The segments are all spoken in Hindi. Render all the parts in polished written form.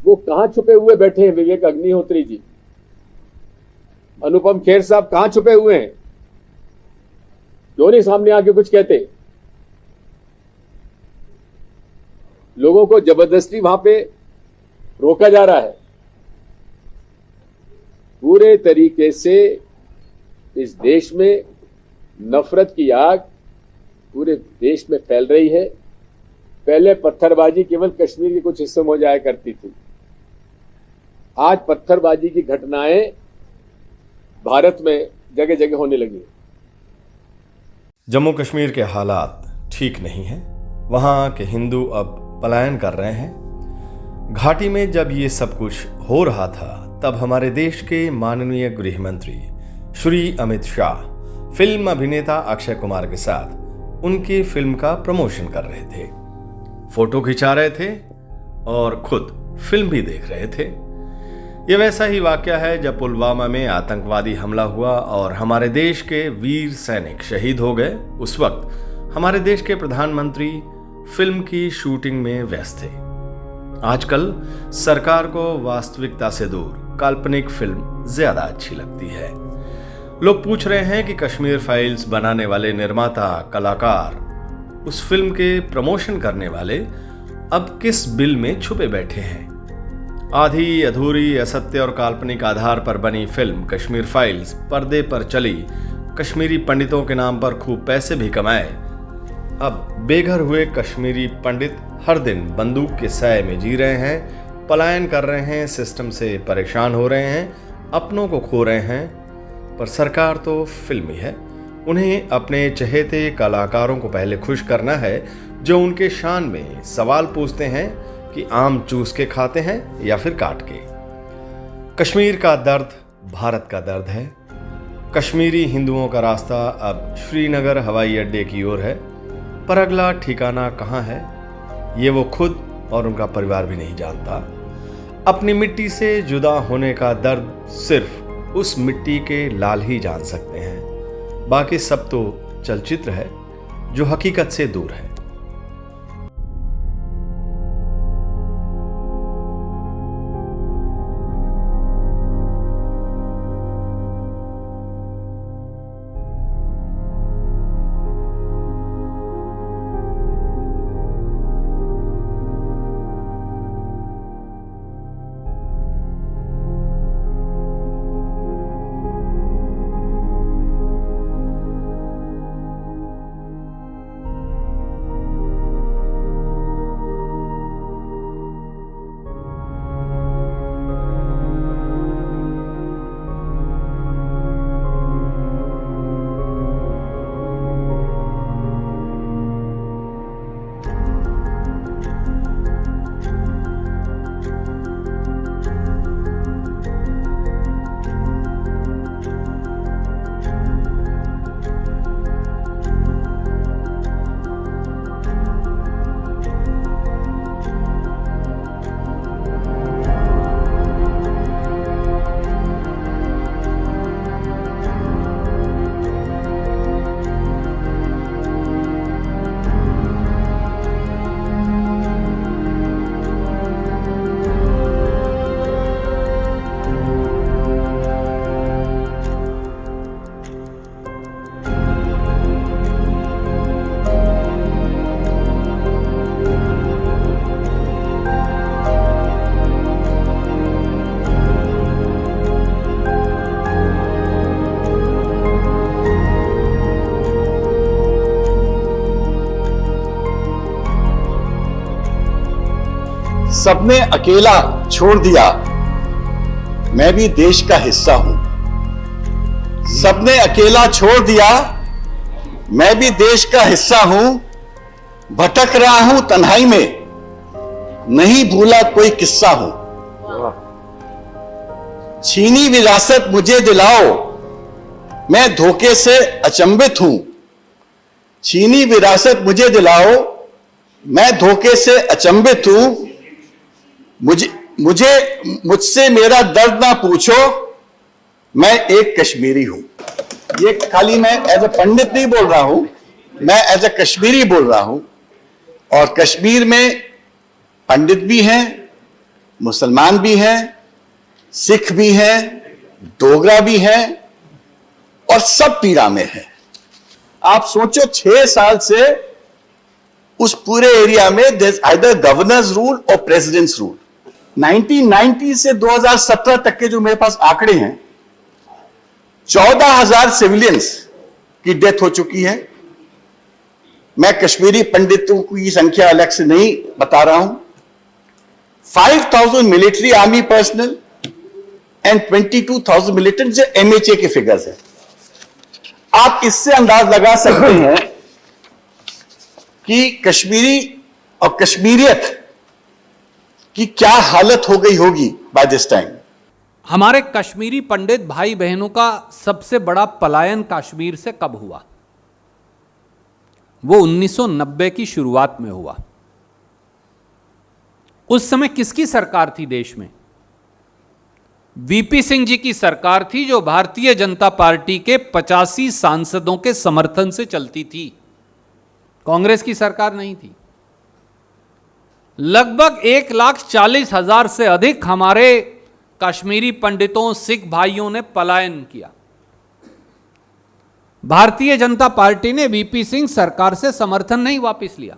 वो कहां छुपे हुए बैठे हैं? विवेक अग्निहोत्री जी, अनुपम खेर साहब कहां छुपे हुए हैं? क्यों नहीं सामने आके कुछ कहते? लोगों को जबरदस्ती वहां पे रोका जा रहा है। पूरे तरीके से इस देश में नफरत की आग पूरे देश में फैल रही है। पहले पत्थरबाजी केवल कश्मीर के कुछ हिस्सों में हो जाया करती थी, आज पत्थरबाजी की घटनाएं भारत में जगह जगह होने लगी। जम्मू कश्मीर के हालात ठीक नहीं हैं। वहाँ के हिंदू अब पलायन कर रहे हैं। घाटी में जब ये सब कुछ हो रहा था तब हमारे देश के माननीय गृह मंत्री श्री अमित शाह फिल्म अभिनेता अक्षय कुमार के साथ उनकी फिल्म का प्रमोशन कर रहे थे, फोटो खिंचा रहे थे और खुद फिल्म भी देख रहे थे। ये वैसा ही वाकया है जब पुलवामा में आतंकवादी हमला हुआ और हमारे देश के वीर सैनिक शहीद हो गए। उस वक्त हमारे देश के प्रधानमंत्री फिल्म की शूटिंग में व्यस्त थे। आजकल सरकार को वास्तविकता से दूर काल्पनिक फिल्म ज्यादा अच्छी लगती है। लोग पूछ रहे हैं कि कश्मीर फाइल्स बनाने वाले निर्माता, कलाकार, उस फिल्म के प्रमोशन करने वाले अब किस बिल में छुपे बैठे हैं। आधी अधूरी, असत्य और काल्पनिक आधार पर बनी फिल्म कश्मीर फाइल्स पर्दे पर चली, कश्मीरी पंडितों के नाम पर खूब पैसे भी कमाए। अब बेघर हुए कश्मीरी पंडित हर दिन बंदूक के साए में जी रहे हैं, पलायन कर रहे हैं, सिस्टम से परेशान हो रहे हैं, अपनों को खो रहे हैं। पर सरकार तो फिल्मी है, उन्हें अपने चहेते कलाकारों को पहले खुश करना है, जो उनके शान में सवाल पूछते हैं कि आम चूस के खाते हैं या फिर काट के। कश्मीर का दर्द भारत का दर्द है। कश्मीरी हिंदुओं का रास्ता अब श्रीनगर हवाई अड्डे की ओर है, पर अगला ठिकाना कहाँ है ये वो खुद और उनका परिवार भी नहीं जानता। अपनी मिट्टी से जुदा होने का दर्द सिर्फ उस मिट्टी के लाल ही जान सकते हैं। बाकी सब तो चलचित्र है जो हकीकत से दूर है। सबने अकेला छोड़ दिया, मैं भी देश का हिस्सा हूं। सबने अकेला छोड़ दिया, मैं भी देश का हिस्सा हूं। भटक रहा हूं तन्हाई में, नहीं भूला कोई किस्सा हूं। छीनी विरासत मुझे दिलाओ, मैं धोखे से अचंभित हूं। छीनी विरासत मुझे दिलाओ, मैं धोखे से अचंभित हूं। मुझसे मेरा दर्द ना पूछो, मैं एक कश्मीरी हूं। ये खाली मैं एज ए पंडित नहीं बोल रहा हूं, मैं एज ए कश्मीरी बोल रहा हूं। और कश्मीर में पंडित भी हैं, मुसलमान भी हैं, सिख भी हैं, डोगरा भी हैं और सब पीड़ा में है। आप सोचो 6 साल से उस पूरे एरिया में आइदर गवर्नर्स रूल और प्रेसिडेंट्स रूल। 1990 से 2017 तक के जो मेरे पास आंकड़े हैं, 14,000 सिविलियंस की डेथ हो चुकी है। मैं कश्मीरी पंडितों की संख्या अलग से नहीं बता रहा हूं। 5,000 military army personnel and 22,000 militant, जो MHA के फिगर्स हैं। आप इससे अंदाज लगा सकते हैं कि कश्मीरी और कश्मीरियत की क्या हालत हो गई होगी बाय दिस टाइम। हमारे कश्मीरी पंडित भाई बहनों का सबसे बड़ा पलायन कश्मीर से कब हुआ? वो 1990 की शुरुआत में हुआ। उस समय किसकी सरकार थी देश में? वीपी सिंह जी की सरकार थी, जो भारतीय जनता पार्टी के 85 सांसदों के समर्थन से चलती थी। कांग्रेस की सरकार नहीं थी। लगभग 1,40,000 से अधिक हमारे कश्मीरी पंडितों, सिख भाइयों ने पलायन किया। भारतीय जनता पार्टी ने वीपी सिंह सरकार से समर्थन नहीं वापस लिया,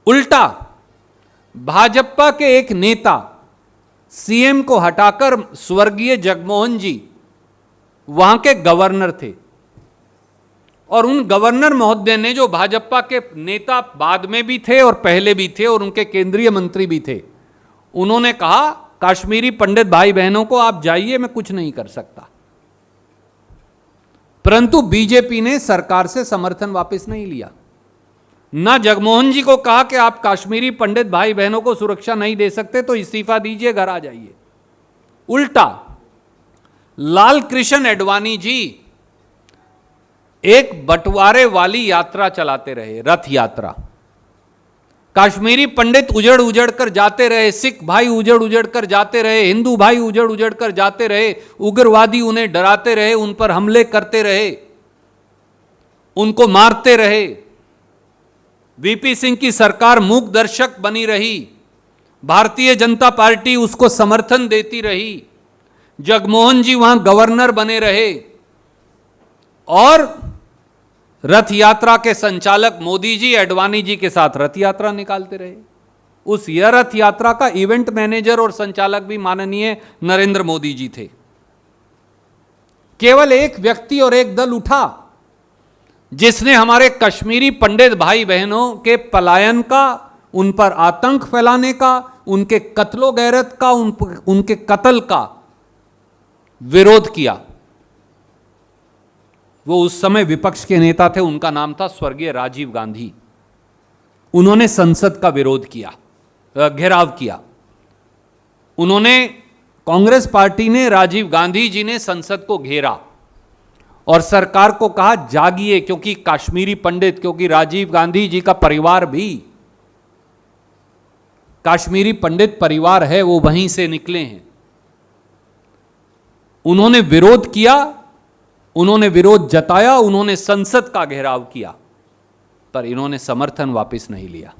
उल्टा भाजपा के एक नेता सीएम को हटाकर स्वर्गीय जगमोहन जी वहां के गवर्नर थे, और उन गवर्नर महोदय ने, जो भाजपा के नेता बाद में भी थे और पहले भी थे और उनके केंद्रीय मंत्री भी थे, उन्होंने कहा कश्मीरी पंडित भाई बहनों को आप जाइए, मैं कुछ नहीं कर सकता। परंतु बीजेपी ने सरकार से समर्थन वापस नहीं लिया। ना जगमोहन जी को कहा कि आप कश्मीरी पंडित भाई बहनों को सुरक्षा नहीं दे सकते तो इस्तीफा दीजिए, घर आ जाइए। उल्टा लाल कृष्ण आडवाणी जी एक बंटवारे वाली यात्रा चलाते रहे, रथ यात्रा। कश्मीरी पंडित उजड़ उजड़ कर जाते रहे, सिख भाई उजड़ उजड़ कर जाते रहे, हिंदू भाई उजड़ उजड़ कर जाते रहे, उग्रवादी उन्हें डराते रहे, उन पर हमले करते रहे, उनको मारते रहे। वीपी सिंह की सरकार मूक दर्शक बनी रही, भारतीय जनता पार्टी उसको समर्थन देती रही, जगमोहन जी वहां गवर्नर बने रहे, और रथ यात्रा के संचालक मोदी जी आडवाणी जी के साथ रथ यात्रा निकालते रहे। उस रथ यात्रा का इवेंट मैनेजर और संचालक भी माननीय नरेंद्र मोदी जी थे। केवल एक व्यक्ति और एक दल उठा जिसने हमारे कश्मीरी पंडित भाई बहनों के पलायन का, उन पर आतंक फैलाने का, उनके कत्लो गैरत का, उनके कत्ल का विरोध किया। वो उस समय विपक्ष के नेता थे, उनका नाम था स्वर्गीय राजीव गांधी। उन्होंने संसद का विरोध किया, घेराव किया। उन्होंने, कांग्रेस पार्टी ने, राजीव गांधी जी ने संसद को घेरा और सरकार को कहा जागिए, क्योंकि कश्मीरी पंडित, क्योंकि राजीव गांधी जी का परिवार भी कश्मीरी पंडित परिवार है, वो वहीं से निकले हैं। उन्होंने विरोध किया, उन्होंने विरोध जताया, उन्होंने संसद का घेराव किया, पर इन्होंने समर्थन वापस नहीं लिया।